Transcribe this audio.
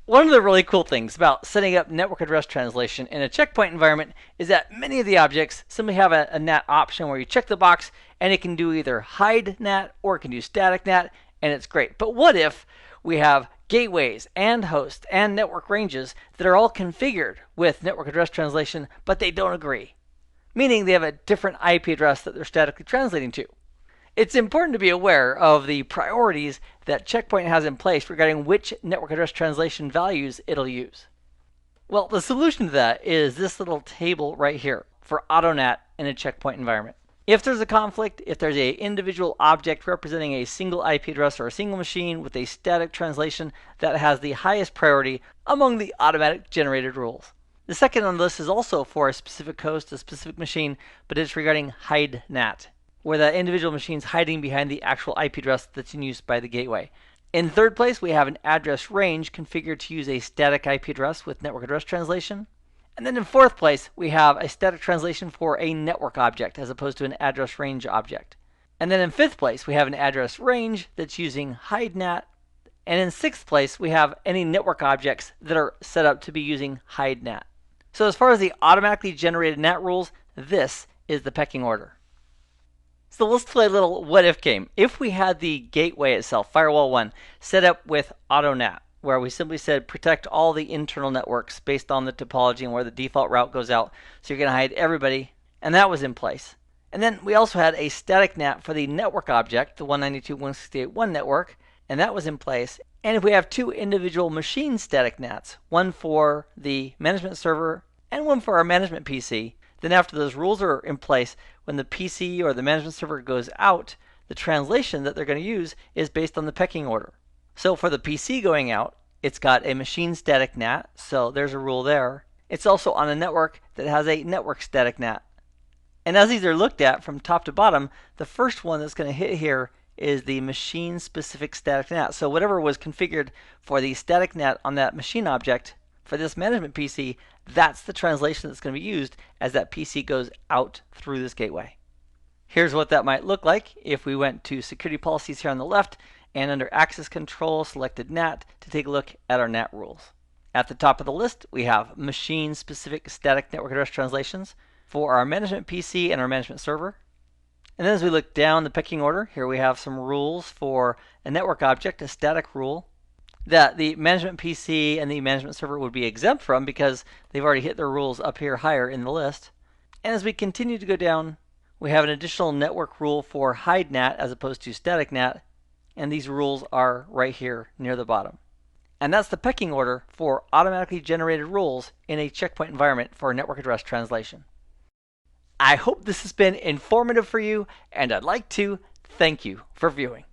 One of the really cool things about setting up network address translation in a checkpoint environment is that many of the objects simply have a NAT option where you check the box and it can do either hide NAT or it can do static NAT, and it's great. But what if we have gateways and hosts and network ranges that are all configured with network address translation, but they don't agree? Meaning they have a different IP address that they're statically translating to. It's important to be aware of the priorities that Checkpoint has in place regarding which network address translation values it'll use. Well, the solution to that is this little table right here for AutoNAT in a Checkpoint environment. If there's a conflict, if there's an individual object representing a single IP address or a single machine with a static translation, that has the highest priority among the automatic generated rules. The second on the list is also for a specific host, a specific machine, but it's regarding hide NAT, where the individual machine's hiding behind the actual IP address that's in use by the gateway. In third place, we have an address range configured to use a static IP address with network address translation. And then in fourth place, we have a static translation for a network object as opposed to an address range object. And then in fifth place, we have an address range that's using hide NAT. And in sixth place, we have any network objects that are set up to be using hide NAT. So as far as the automatically generated NAT rules, this is the pecking order. So let's play a little what if game. If we had the gateway itself, firewall 1, set up with AutoNAT, where we simply said protect all the internal networks based on the topology and where the default route goes out, so you're going to hide everybody, and that was in place. And then we also had a static NAT for the network object, the 192.168.1 network, and that was in place. And if we have two individual machine static NATs, one for the management server and one for our management PC, then after those rules are in place, when the PC or the management server goes out, the translation that they're going to use is based on the pecking order. So for the PC going out, it's got a machine static NAT, so there's a rule there. It's also on a network that has a network static NAT. And as these are looked at from top to bottom, the first one that's going to hit here is the machine specific static NAT. So whatever was configured for the static NAT on that machine object for this management PC, that's the translation that's going to be used as that PC goes out through this gateway. Here's what that might look like if we went to security policies here on the left and under access control selected NAT to take a look at our NAT rules. At the top of the list, we have machine specific static network address translations for our management PC and our management server. And then as we look down the pecking order, here we have some rules for a network object, a static rule, that the management PC and the management server would be exempt from because they've already hit their rules up here higher in the list. And as we continue to go down, we have an additional network rule for hide NAT as opposed to static NAT, and these rules are right here near the bottom. And that's the pecking order for automatically generated rules in a checkpoint environment for network address translation. I hope this has been informative for you, and I'd like to thank you for viewing.